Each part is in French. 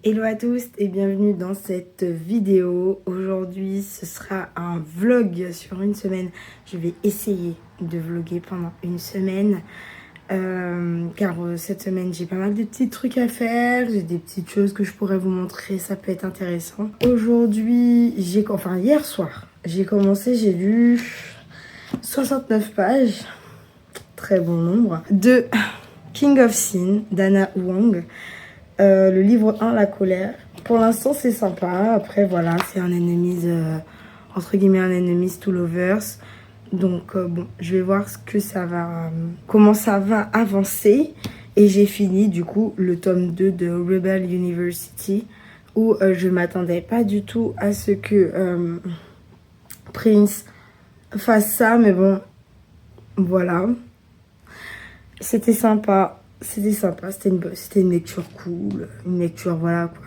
Hello à tous et bienvenue dans cette vidéo. Aujourd'hui ce sera un vlog sur une semaine. Je vais essayer de vlogger pendant une semaine car cette semaine j'ai pas mal de petits trucs à faire. J'ai des petites choses que je pourrais vous montrer, ça peut être intéressant. Aujourd'hui, hier soir, j'ai commencé, j'ai lu 69 pages, très bon nombre, de King of Sin d'Anna Huang. Le livre 1, La colère. Pour l'instant, c'est sympa. Après, voilà, c'est un enemies, entre guillemets, un enemies to lovers. Donc, bon, je vais voir ce que ça va, comment ça va avancer. Et j'ai fini, du coup, le tome 2 de Rebel University, où je m'attendais pas du tout à ce que Prince fasse ça. Mais bon, voilà. C'était sympa. C'était une lecture cool, une lecture voilà quoi.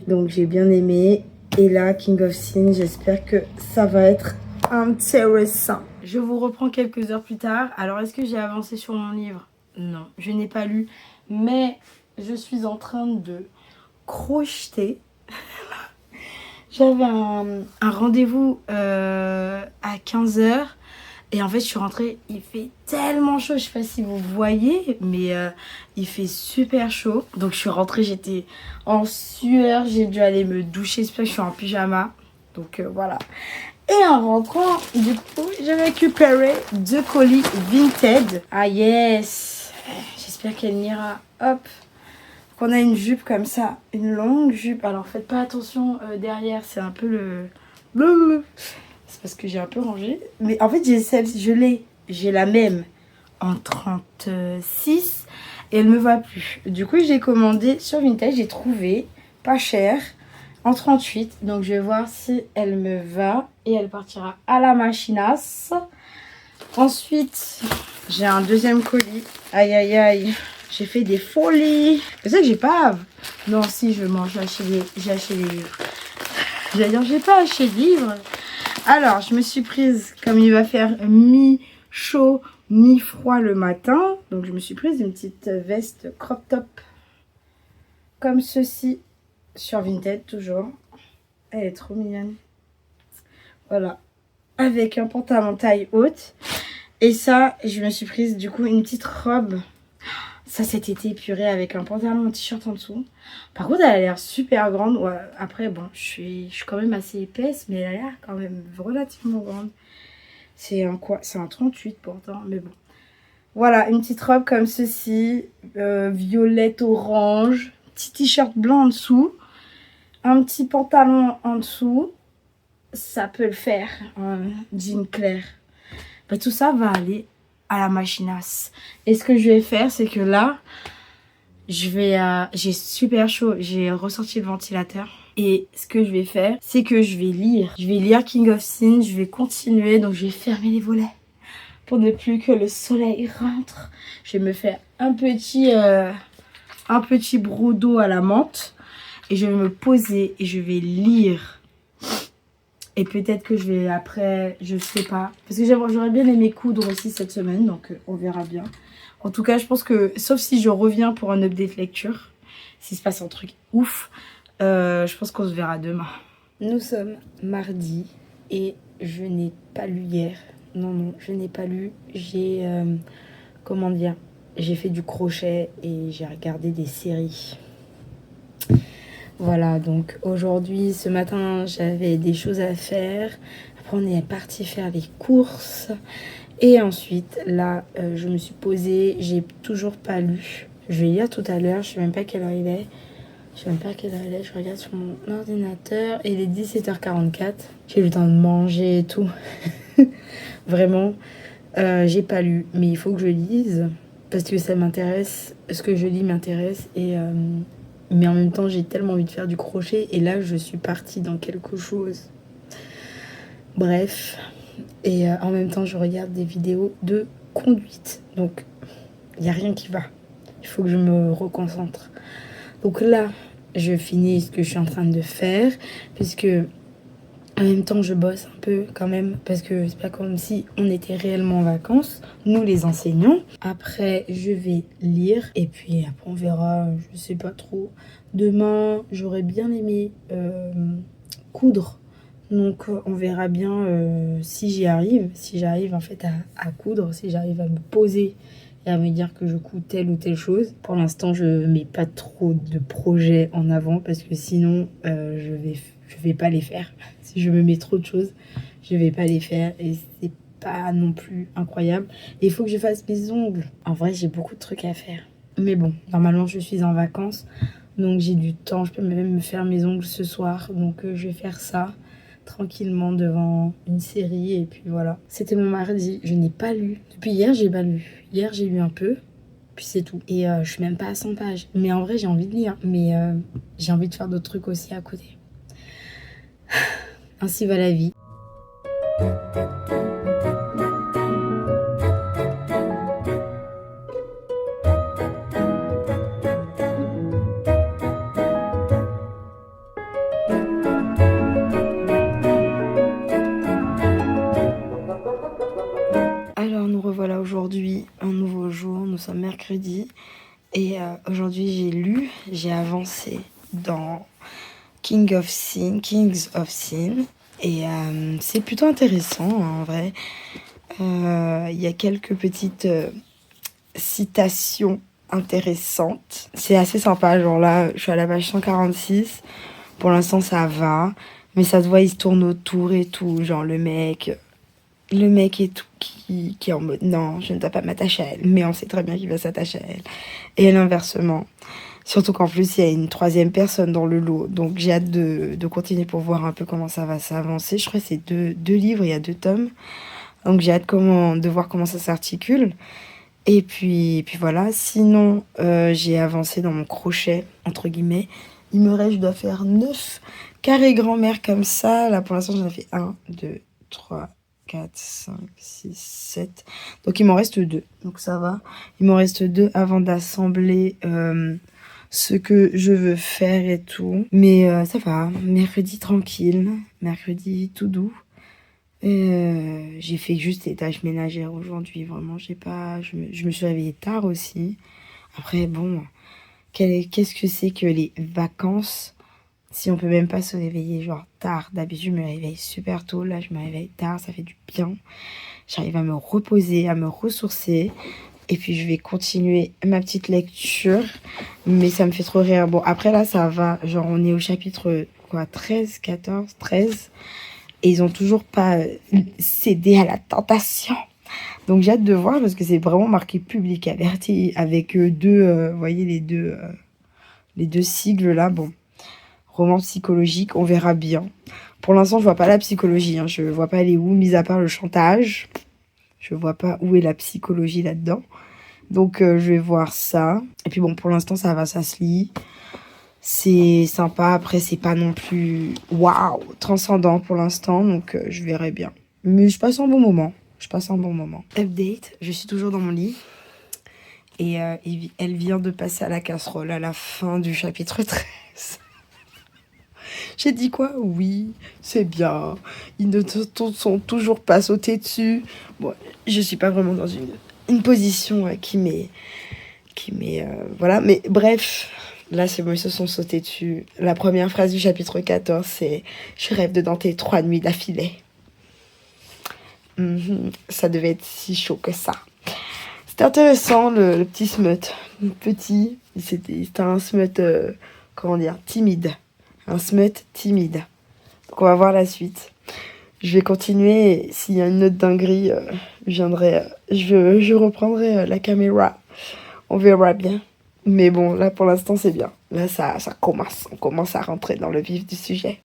Donc j'ai bien aimé. Et là, King of Sin, j'espère que ça va être intéressant. Je vous reprends quelques heures plus tard. Alors est-ce que j'ai avancé sur mon livre? Non, je n'ai pas lu. Mais je suis en train de crocheter. J'avais un rendez-vous à 15h. Et en fait, je suis rentrée, il fait tellement chaud, je sais pas si vous voyez, mais il fait super chaud. Donc je suis rentrée, j'étais en sueur, j'ai dû aller me doucher, c'est pour ça que je suis en pyjama. Donc voilà. Et en rentrant, du coup, j'ai récupéré 2 colis Vinted. Ah yes, j'espère qu'elle m'ira. Hop. On a une jupe comme ça, une longue jupe. Alors faites pas attention derrière, c'est un peu le... C'est parce que j'ai un peu rangé. Mais en fait, j'ai la même en 36 et elle me va plus. Du coup, j'ai commandé sur Vinted, j'ai trouvé pas cher en 38. Donc, je vais voir si elle me va et elle partira à la machinas. Ensuite, j'ai un deuxième colis. Aïe, aïe, aïe. J'ai fait des folies. C'est ça que j'ai pas... Non, si, je mange. J'ai acheté des livres. J'allais dire, j'ai pas acheté de livres. Alors, je me suis prise, comme il va faire mi-chaud, mi-froid le matin. Donc, je me suis prise une petite veste crop top. Comme ceci. Sur Vinted, toujours. Elle est trop mignonne. Voilà. Avec un pantalon taille haute. Et ça, je me suis prise, du coup, une petite robe. Ça, cet été épuré avec un pantalon, un t-shirt en dessous. Par contre, elle a l'air super grande. Ouais, après, bon, je suis quand même assez épaisse, mais elle a l'air quand même relativement grande. C'est un quoi? C'est un 38 pourtant, mais bon. Voilà, une petite robe comme ceci, violette orange, petit t-shirt blanc en dessous, un petit pantalon en dessous. Ça peut le faire, un jean clair. Bah, tout ça va aller à la machinas. Et ce que je vais faire, c'est que là, j'ai super chaud, j'ai ressorti le ventilateur. Et ce que je vais faire, c'est que je vais lire. Je vais lire King of Sin, je vais continuer, donc je vais fermer les volets pour ne plus que le soleil rentre. Je vais me faire un petit broc d'eau à la menthe et je vais me poser et je vais lire. Et peut-être que je vais après, je sais pas. Parce que j'aurais bien aimé coudre aussi cette semaine, donc on verra bien. En tout cas, je pense que, sauf si je reviens pour un update lecture, s'il se passe un truc ouf, je pense qu'on se verra demain. Nous sommes mardi et je n'ai pas lu hier. Non, je n'ai pas lu. J'ai, comment dire, j'ai fait du crochet et j'ai regardé des séries. Voilà, donc aujourd'hui, ce matin, j'avais des choses à faire. Après, on est parti faire les courses. Et ensuite, là, je me suis posée. J'ai toujours pas lu. Je vais lire tout à l'heure. Je sais même pas quelle heure il est. Je regarde sur mon ordinateur. Et il est 17h44. J'ai eu le temps de manger et tout. Vraiment, j'ai pas lu. Mais il faut que je lise. Parce que ça m'intéresse. Ce que je lis m'intéresse. Mais en même temps, j'ai tellement envie de faire du crochet. Et là, je suis partie dans quelque chose. Bref. Et en même temps, je regarde des vidéos de conduite. Donc, il n'y a rien qui va. Il faut que je me reconcentre. Donc là, je finis ce que je suis en train de faire. Puisque En même temps, je bosse un peu quand même parce que c'est pas comme si on était réellement en vacances, nous les enseignants. Après, je vais lire et puis après, on verra, je sais pas trop. Demain, j'aurais bien aimé coudre. Donc, on verra bien si j'y arrive. Si j'arrive en fait à coudre, si j'arrive à me poser et à me dire que je couds telle ou telle chose. Pour l'instant, je mets pas trop de projets en avant parce que sinon, je vais pas les faire. Si je me mets trop de choses, je vais pas les faire et c'est pas non plus incroyable. Et il faut que je fasse mes ongles. En vrai, j'ai beaucoup de trucs à faire. Mais bon, normalement, je suis en vacances, donc j'ai du temps. Je peux même me faire mes ongles ce soir, donc je vais faire ça tranquillement devant une série et puis voilà. C'était mon mardi, je n'ai pas lu. Depuis hier, j'ai pas lu. Hier, j'ai lu un peu, puis c'est tout. Et je suis même pas à 100 pages. Mais en vrai, j'ai envie de lire, mais j'ai envie de faire d'autres trucs aussi à côté. Ainsi va la vie. Alors nous revoilà aujourd'hui, un nouveau jour, nous sommes mercredi et aujourd'hui j'ai avancé dans Kings of Sin et c'est plutôt intéressant en vrai. Il y a quelques petites citations intéressantes. C'est assez sympa, genre là je suis à la page 146, pour l'instant ça va, mais ça se voit il se tourne autour et tout, genre le mec et tout qui est en mode non, je ne dois pas m'attacher à elle, mais on sait très bien qu'il va s'attacher à elle. Et l'inversement. Surtout qu'en plus, il y a une troisième personne dans le lot. Donc j'ai hâte de continuer pour voir un peu comment ça va s'avancer. Je crois que c'est deux livres, il y a 2 tomes. Donc j'ai hâte de voir comment ça s'articule. Et puis voilà. Sinon, j'ai avancé dans mon crochet, entre guillemets. Il me reste, je dois faire 9 carrés grand-mère comme ça. Là, pour l'instant, j'en ai fait 1, 2, 3, 4, 5, 6, 7. Donc, il m'en reste 2. Donc, ça va. Il m'en reste 2 avant d'assembler ce que je veux faire et tout. Mais ça va. Mercredi tranquille. Mercredi tout doux. J'ai fait juste les tâches ménagères aujourd'hui. Vraiment, je me suis réveillée tard aussi. Après, bon, qu'est-ce que c'est que les vacances si on peut même pas se réveiller genre tard? D'habitude, je me réveille super tôt. Là, je me réveille tard. Ça fait du bien. J'arrive à me reposer, à me ressourcer. Et puis, je vais continuer ma petite lecture. Mais ça me fait trop rire. Bon, après, là, ça va. Genre, on est au chapitre, quoi, 13, 14, 13. Et ils ont toujours pas cédé à la tentation. Donc, j'ai hâte de voir parce que c'est vraiment marqué public averti avec vous voyez, les deux sigles là. Bon, roman psychologique, on verra bien. Pour l'instant, je vois pas la psychologie. Je vois pas elle est où, mis à part le chantage. Je vois pas où est la psychologie là-dedans. Donc, je vais voir ça. Et puis bon, pour l'instant, ça va, ça se lit. C'est sympa. Après, c'est pas non plus waouh, transcendant pour l'instant. Donc, je verrai bien. Mais je passe un bon moment. Update, je suis toujours dans mon lit. Et elle vient de passer à la casserole à la fin du chapitre 13. J'ai dit quoi? Oui, c'est bien. Ils ne sont toujours pas sautés dessus. Bon, je suis pas vraiment dans une position qui m'est... voilà, mais bref, là, c'est bon, ils se sont sautés dessus. La première phrase du chapitre 14, c'est « Je rêve de danser 3 nuits d'affilée. » Ça devait être si chaud que ça. C'était intéressant, le petit smut. Petit, c'était un smut, comment dire, timide. Un smut timide. Donc on va voir la suite. Je vais continuer. S'il y a une autre dinguerie, je reprendrai la caméra. On verra bien. Mais bon, là pour l'instant c'est bien. Là ça commence. On commence à rentrer dans le vif du sujet.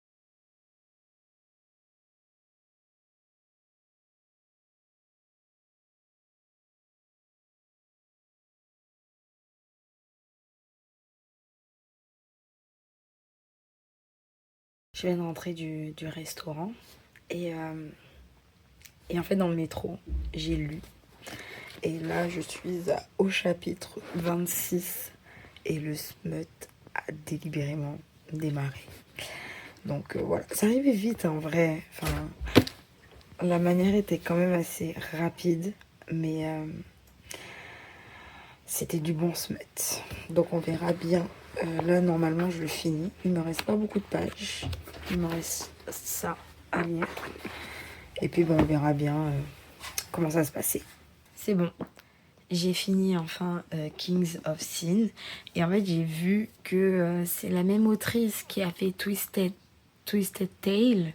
Je viens de rentrer du restaurant et en fait dans le métro, j'ai lu. Et là je suis au chapitre 26 et le smut a délibérément démarré. Donc voilà, ça arrivait vite en vrai. Enfin, la manière était quand même assez rapide, mais c'était du bon smut. Donc on verra bien. Là, normalement, je le finis. Il me reste pas beaucoup de pages. Il me reste ça à lire. Et puis, bon, on verra bien comment ça se passait. C'est bon. J'ai fini enfin Kings of Sin. Et en fait, j'ai vu que c'est la même autrice qui a fait Twisted Tale,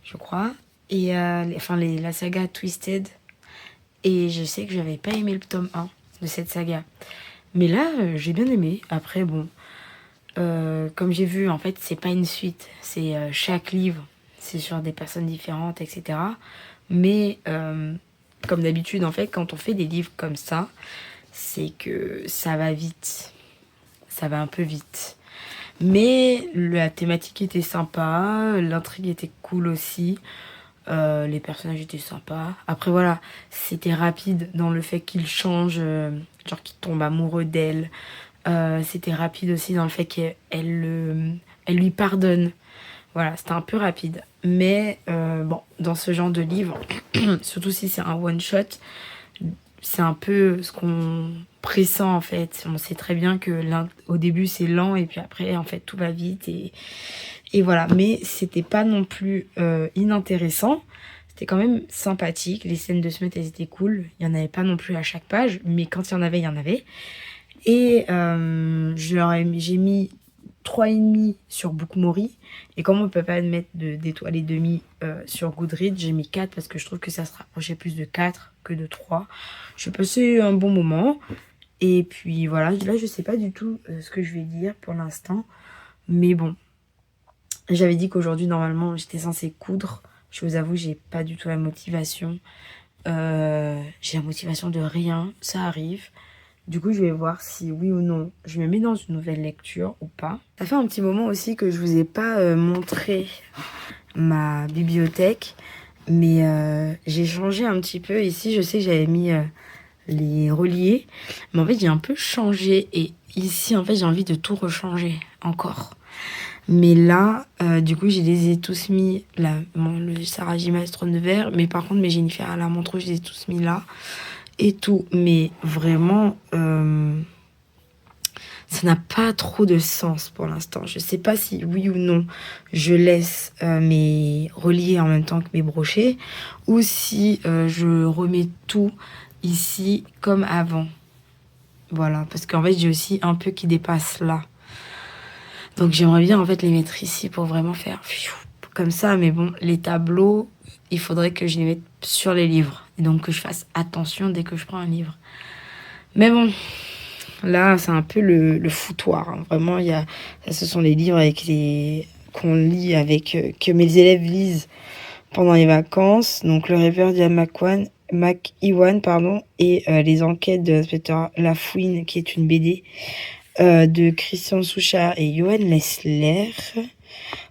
je crois. Et la saga Twisted. Et je sais que j'avais pas aimé le tome 1 de cette saga. Mais là, j'ai bien aimé. Après, bon, comme j'ai vu, en fait, c'est pas une suite. C'est chaque livre, c'est sur des personnes différentes, etc. Mais, comme d'habitude, en fait, quand on fait des livres comme ça, c'est que ça va vite. Ça va un peu vite. Mais la thématique était sympa, l'intrigue était cool aussi. Les personnages étaient sympas. Après voilà, c'était rapide dans le fait qu'il change, genre qu'il tombe amoureux d'elle. C'était rapide aussi dans le fait elle lui pardonne. Voilà, c'était un peu rapide. Mais bon, dans ce genre de livre, surtout si c'est un one-shot, c'est un peu ce qu'on pressent en fait. On sait très bien que au début c'est lent et puis après en fait tout va vite et voilà. Mais c'était pas non plus inintéressant. C'était quand même sympathique. Les scènes de Smut, elles étaient cool. Il n'y en avait pas non plus à chaque page, mais quand il y en avait, il y en avait. Et j'ai mis 3,5 sur Bookmori. Et comme on peut pas mettre d'étoiles et demi sur Goodreads, j'ai mis 4 parce que je trouve que ça se rapprochait plus de 4 que de 3. J'ai passé un bon moment. Et puis voilà, là je sais pas du tout ce que je vais dire pour l'instant. Mais bon, j'avais dit qu'aujourd'hui normalement j'étais censée coudre. Je vous avoue, j'ai pas du tout la motivation. J'ai la motivation de rien, ça arrive. Du coup, je vais voir si oui ou non je me mets dans une nouvelle lecture ou pas. Ça fait un petit moment aussi que je vous ai pas montré ma bibliothèque. Mais j'ai changé un petit peu. Ici, je sais que j'avais mis les reliés. Mais en fait, j'ai un peu changé. Et ici, en fait, j'ai envie de tout rechanger encore. Mais là, du coup, je les ai tous mis là. Le Sarah J. Maas Trône de Verre. Mais par contre, mes Jennifer à la Montreux, je les ai tous mis là. Et tout. Mais vraiment, ça n'a pas trop de sens pour l'instant. Je sais pas si oui ou non je laisse mes reliés en même temps que mes brochets. Ou si je remets tout ici comme avant. Voilà. Parce qu'en fait, j'ai aussi un peu qui dépasse là. Donc j'aimerais bien en fait les mettre ici pour vraiment faire comme ça. Mais bon, les tableaux, il faudrait que je les mette sur les livres. Et donc que je fasse attention dès que je prends un livre. Mais bon, là c'est un peu le foutoir. Hein. Vraiment, ce sont les livres qu'on lit que mes élèves lisent pendant les vacances. Donc le rêveur d'Ian McEwan, pardon, et les enquêtes de l'inspecteur Lafouine, qui est une BD. De Christian Souchard et Johan Lessler.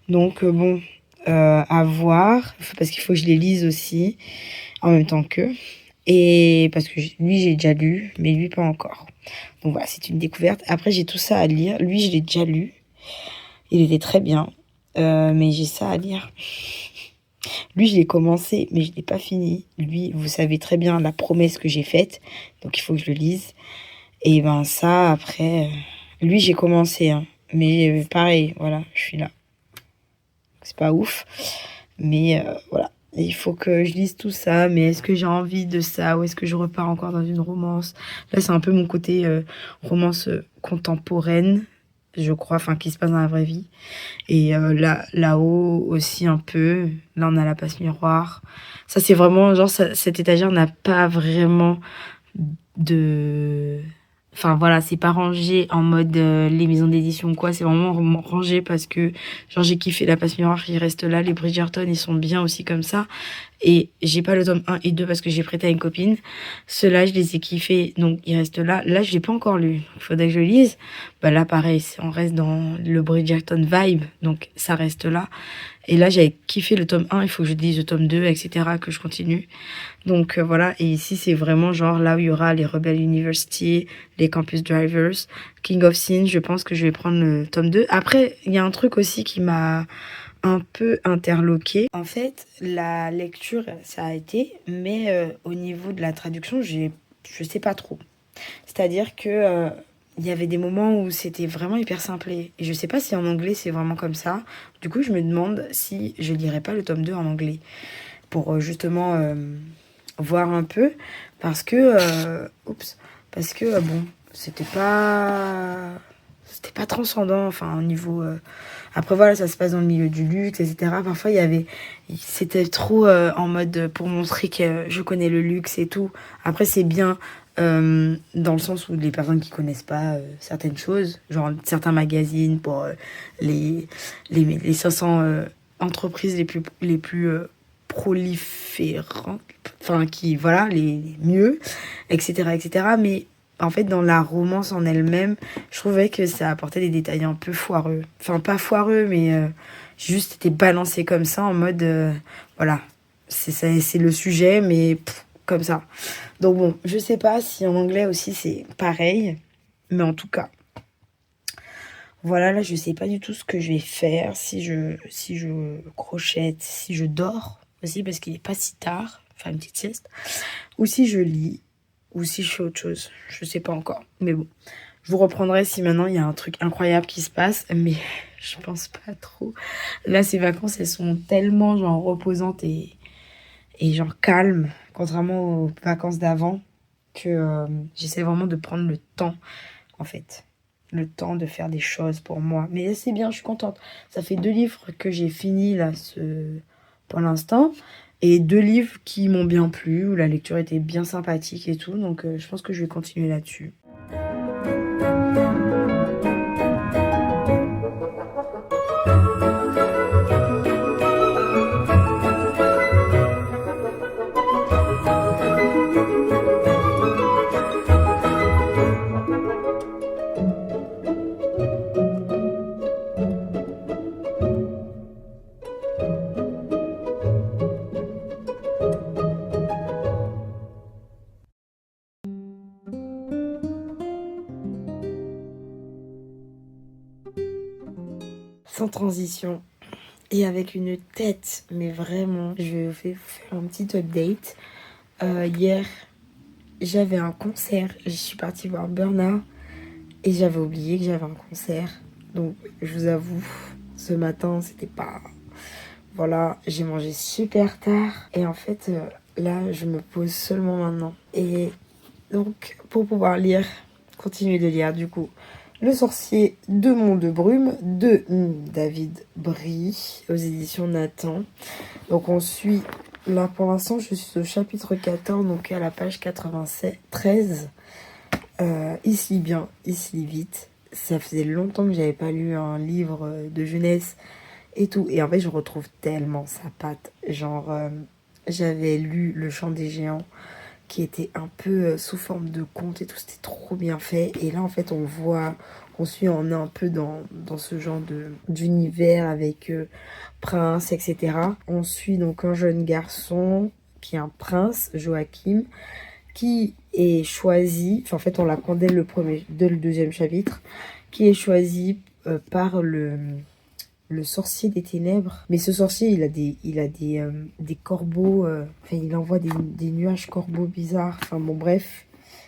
Donc bon, à voir, parce qu'il faut que je les lise aussi, en même temps qu'eux. Et parce que lui, j'ai déjà lu, mais lui, pas encore. Donc voilà, c'est une découverte. Après, j'ai tout ça à lire. Lui, je l'ai déjà lu. Il était très bien. Mais j'ai ça à lire. Lui, je l'ai commencé, mais je l'ai pas fini. Lui, vous savez très bien la promesse que j'ai faite. Donc il faut que je le lise. Et ben ça, après... Lui, j'ai commencé, hein. Mais pareil, voilà, je suis là. C'est pas ouf. Mais voilà, il faut que je lise tout ça. Mais est-ce que j'ai envie de ça ou est-ce que je repars encore dans une romance? Là, c'est un peu mon côté romance contemporaine, je crois, enfin, qui se passe dans la vraie vie. Et là-haut aussi un peu. Là, on a la passe miroir. Ça, c'est vraiment, genre, cette étagère n'a pas vraiment de... Enfin voilà, c'est pas rangé en mode les maisons d'édition ou quoi, c'est vraiment rangé parce que genre j'ai kiffé la passe miroir qui reste là, les Bridgerton ils sont bien aussi comme ça. Et j'ai pas le tome 1 et 2 parce que j'ai prêté à une copine. Ceux-là, je les ai kiffés, donc ils restent là. Là, je l'ai pas encore lu, il faudrait que je le lise. Bah là, pareil, on reste dans le Bridgerton vibe, donc ça reste là. Et là, j'avais kiffé le tome 1, il faut que je lise le tome 2, etc., que je continue. Donc voilà, et ici, c'est vraiment genre là où il y aura les Rebel University, les Campus Drivers, King of Sin, je pense que je vais prendre le tome 2. Après, il y a un truc aussi qui m'a un peu interloquée. En fait, la lecture, ça a été, mais au niveau de la traduction, je sais pas trop. C'est-à-dire que il y avait des moments où c'était vraiment hyper simplé. Et je sais pas si en anglais c'est vraiment comme ça. Du coup, je me demande si je lirais pas le tome 2 en anglais. Pour justement voir un peu. Parce que, bon, c'était pas transcendant, enfin, au niveau... Après, voilà, ça se passe dans le milieu du luxe, etc. Parfois, c'était trop en mode pour montrer que je connais le luxe et tout. Après, c'est bien dans le sens où les personnes qui connaissent pas certaines choses, genre certains magazines pour les 500 entreprises les plus proliférantes, enfin, qui, voilà, les mieux, etc., etc. Mais en fait, dans la romance en elle-même, je trouvais que ça apportait des détails un peu foireux. Enfin, pas foireux, mais juste c'était balancé comme ça, en mode, voilà, c'est le sujet, mais comme ça. Donc bon, je sais pas si en anglais aussi c'est pareil, mais en tout cas, voilà, là, je sais pas du tout ce que je vais faire, si je crochette, si je dors aussi, parce qu'il est pas si tard, faire une petite sieste, ou si je lis, ou si je fais autre chose. Je sais pas encore, mais bon. Je vous reprendrai si maintenant il y a un truc incroyable qui se passe, mais je pense pas trop. Là, ces vacances, elles sont tellement genre reposantes et genre calmes, contrairement aux vacances d'avant, que j'essaie vraiment de prendre le temps, en fait. Le temps de faire des choses pour moi. Mais c'est bien, je suis contente. Ça fait 2 livres que j'ai fini là, pour l'instant. Et 2 livres qui m'ont bien plu, où la lecture était bien sympathique et tout. Donc je pense que je vais continuer là-dessus. Sans transition et avec une tête, mais vraiment, je vais vous faire un petit update. Hier, j'avais un concert, je suis partie voir Burna et j'avais oublié que j'avais un concert. Donc, je vous avoue, ce matin, c'était pas... Voilà, j'ai mangé super tard et en fait, là, je me pose seulement maintenant. Et donc, pour pouvoir continuer de lire, du coup, Le sorcier de Mont de Brume de David Brie aux éditions Nathan. Donc on suit, là pour l'instant je suis au chapitre 14, donc à la page 93. Il se lit bien, il se lit vite. Ça faisait longtemps que j'avais pas lu un livre de jeunesse et tout. Et en fait je retrouve tellement sa patte. Genre j'avais lu Le Chant des Géants, qui était un peu sous forme de conte et tout, c'était trop bien fait. Et là, en fait, on suit, on est un peu dans ce genre d'univers avec prince, etc. On suit donc un jeune garçon qui est un prince, Joachim, qui est choisi, enfin, en fait, on l'apprend dès le deuxième chapitre, qui est choisi par le sorcier des ténèbres. Mais ce sorcier, il a des corbeaux, enfin, il envoie des nuages corbeaux bizarres. Enfin, bon, bref.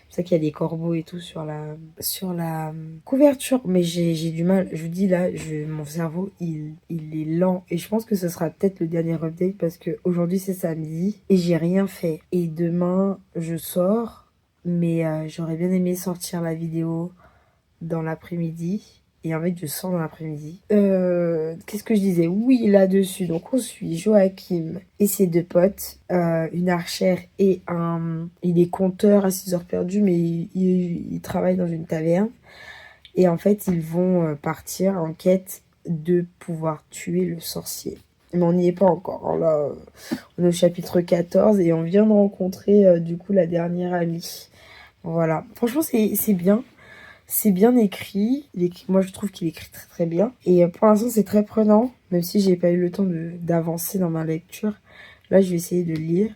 C'est ça qu'il y a des corbeaux et tout sur la couverture. Mais j'ai du mal. Je vous dis là, mon cerveau, il est lent. Et je pense que ce sera peut-être le dernier update parce que aujourd'hui c'est samedi et j'ai rien fait. Et demain, je sors. Mais j'aurais bien aimé sortir la vidéo dans l'après-midi. Et en fait, je sors dans l'après-midi. Qu'est-ce que je disais? Oui, là-dessus. Donc, on suit Joachim et ses 2 potes. Une archère et il est conteur à 6 heures perdues, mais il travaille dans une taverne. Et en fait, ils vont partir en quête de pouvoir tuer le sorcier. Mais on n'y est pas encore. Alors là, on est au chapitre 14 et on vient de rencontrer du coup la dernière amie. Voilà. Franchement, c'est bien. C'est bien écrit. Moi, je trouve qu'il écrit très très bien. Et pour l'instant, c'est très prenant. Même si j'ai pas eu le temps d'avancer dans ma lecture. Là, je vais essayer de lire.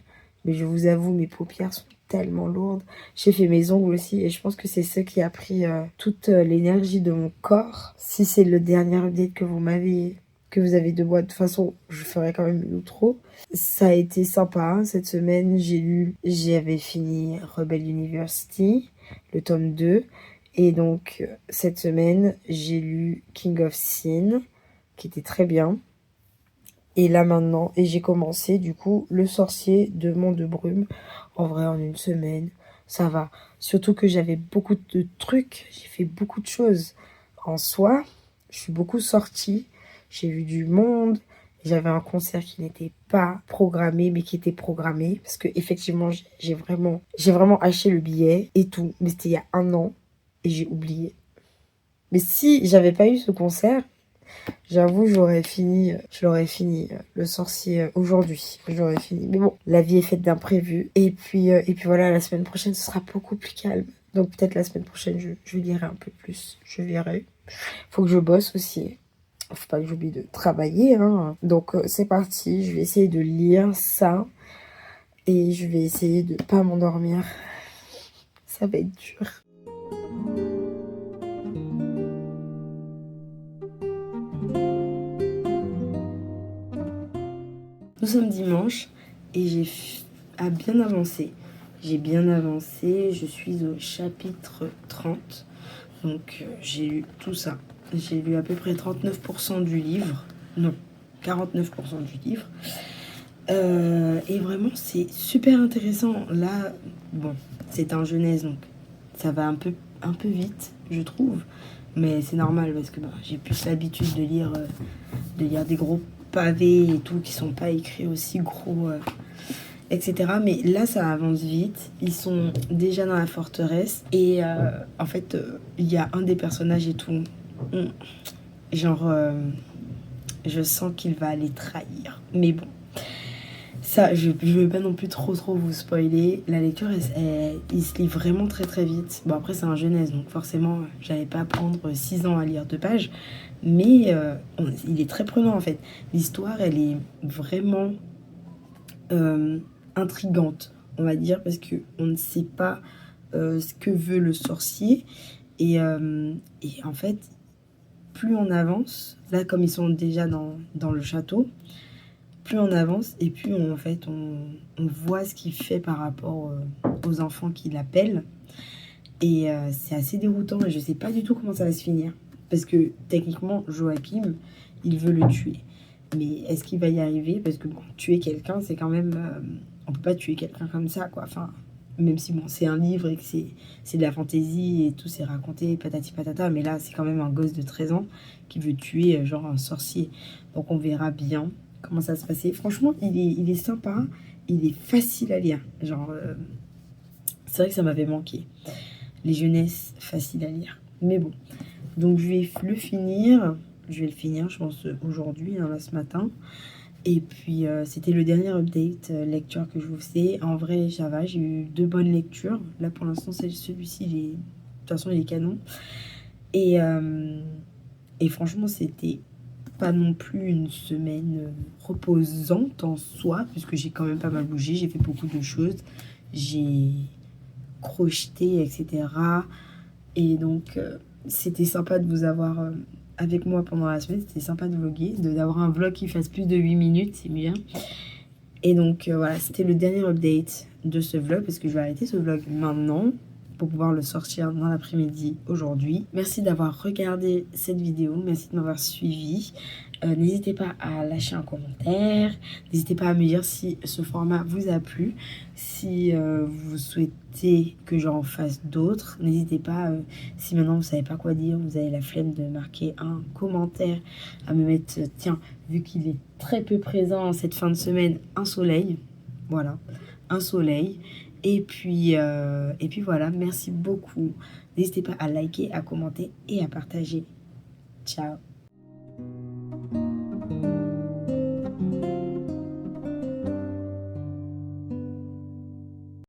Mais je vous avoue, mes paupières sont tellement lourdes. J'ai fait mes ongles aussi. Et je pense que c'est ce qui a pris toute l'énergie de mon corps. Si c'est le dernier update que vous m'avez que vous avez de moi. De toute façon, je ferai quand même l'outro. Ça a été sympa cette semaine. J'avais fini Rebel University, le tome 2. Et donc, cette semaine, j'ai lu King of Sin, qui était très bien. Et là maintenant, et j'ai commencé du coup Le Sorcier de Mont de Brume. En vrai, en une semaine, ça va. Surtout que j'avais beaucoup de trucs, j'ai fait beaucoup de choses. En soi, je suis beaucoup sortie, j'ai vu du monde. J'avais un concert qui n'était pas programmé, mais qui était programmé. Parce que effectivement, j'ai vraiment acheté le billet et tout. Mais c'était il y a 1 an et j'ai oublié. Mais si j'avais pas eu ce concert, j'avoue, je l'aurais fini Le Sorcier aujourd'hui. J'aurais fini. Mais bon, la vie est faite d'imprévus. Et puis voilà, la semaine prochaine, ce sera beaucoup plus calme. Donc peut-être la semaine prochaine, je lirai un peu plus. Je verrai. Faut que je bosse aussi. Faut pas que j'oublie de travailler, hein. Donc c'est parti. Je vais essayer de lire ça. Et je vais essayer de pas m'endormir. Ça va être dur. Nous sommes dimanche et bien avancé. J'ai bien avancé, je suis au chapitre 30. Donc j'ai lu tout ça. J'ai lu à peu près 39% du livre. Non, 49% du livre. Et vraiment, c'est super intéressant. Là, bon, c'est un jeunesse, donc ça va un peu vite, je trouve. Mais c'est normal parce que j'ai plus l'habitude de lire des gros pavés et tout qui sont pas écrits aussi gros, etc. Mais là, ça avance vite. Ils sont déjà dans la forteresse et en fait, il y a un des personnages et tout. Genre, je sens qu'il va les trahir. Mais bon. Ça, je ne veux pas non plus trop vous spoiler. La lecture, il se lit vraiment très très vite. Bon, après, c'est un jeunesse, donc forcément, j'allais pas prendre 6 ans à lire 2 pages. Mais il est très prenant en fait. L'histoire, elle est vraiment intrigante, on va dire, parce qu'on ne sait pas ce que veut le sorcier. Et en fait, plus on avance, là, comme ils sont déjà dans le château, plus on avance et plus on voit ce qu'il fait par rapport aux enfants qui l'appellent. Et c'est assez déroutant et je sais pas du tout comment ça va se finir. Parce que techniquement, Joachim, il veut le tuer. Mais est-ce qu'il va y arriver? Parce que bon, tuer quelqu'un, c'est quand même... on peut pas tuer quelqu'un comme ça, quoi. Enfin, même si bon, c'est un livre et que c'est de la fantaisie et tout, c'est raconté, patati patata. Mais là, c'est quand même un gosse de 13 ans qui veut tuer genre un sorcier. Donc on verra bien comment ça se passer. Franchement, il est sympa, il est facile à lire. Genre, c'est vrai que ça m'avait manqué. Les jeunesses faciles à lire. Mais bon, donc je vais le finir. Je vais le finir, je pense, aujourd'hui, hein, là, ce matin. Et puis, c'était le dernier update lecture que je vous faisais. En vrai, ça va, j'ai eu 2 bonnes lectures. Là, pour l'instant, celui-ci, de toute façon, il est canon. Et franchement, c'était pas non plus une semaine reposante en soi, puisque j'ai quand même pas mal bougé, j'ai fait beaucoup de choses, j'ai crocheté, etc. Et donc, c'était sympa de vous avoir avec moi pendant la semaine, c'était sympa de vlogger, d'avoir un vlog qui fasse plus de 8 minutes, c'est bien. Et donc, voilà, c'était le dernier update de ce vlog, parce que je vais arrêter ce vlog maintenant, pour pouvoir le sortir dans l'après-midi aujourd'hui. Merci d'avoir regardé cette vidéo, merci de m'avoir suivi. N'hésitez pas à lâcher un commentaire, n'hésitez pas à me dire si ce format vous a plu, si vous souhaitez que j'en fasse d'autres. N'hésitez pas, si maintenant vous savez pas quoi dire, vous avez la flemme de marquer un commentaire, à me mettre, tiens, vu qu'il est très peu présent cette fin de semaine, un soleil, voilà, un soleil. Et puis voilà, merci beaucoup. N'hésitez pas à liker, à commenter et à partager. Ciao.